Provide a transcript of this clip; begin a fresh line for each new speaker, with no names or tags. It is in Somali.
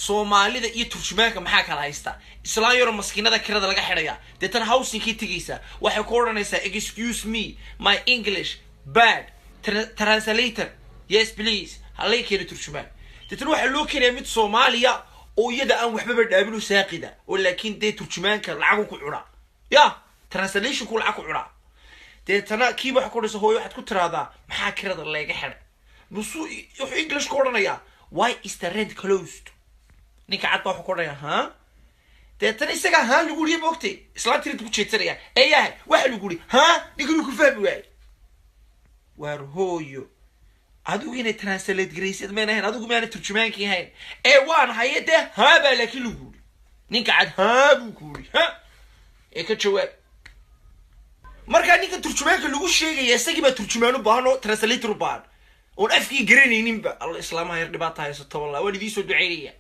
soomaalida iyo turjumaanka maxaa kala haysta islaan yaro maskiinada kirada laga xidhaya deetan housingkii tegaysa waxay ku odhanaysaa excuse me my English bad translator yes please halay keena turjumaan deetan waxaa loo keenayaa mid Soomaaliya oo iyada aan waxba dhaabin u saaqida oo laakiin dee turjumaanka lacag ku cuna ya translation ku lacag ku cuna deetana kii wax ku dhisa hooyo waxaad ku tiraahdaa maxaa kirada laga xidhay nusu English ku odhanaya why is the rent closed ninka cad baa ku odhanaya ha deetana isaga ha lagu leeyahay waqti islaan tirid ku jeetanaya eeyahay waxa lagu leeyahay ha ninka ku fahmi waay war hooyo adigu inay translate garaysid ma ahayn adigu ma ahayn turjumaankii ahayn ee waan hayade ha baa laakiin lagu ninka cad ha buu ku leeyahay ha ee ka jawaab marka ninka turjumaanka lagu sheegay isagii ba turjumaan u baahan oo translator u baahan oo afkii garanaynin ba Allah islaamaha yar dhibaato haysto wallahi waan idin soo duceynaya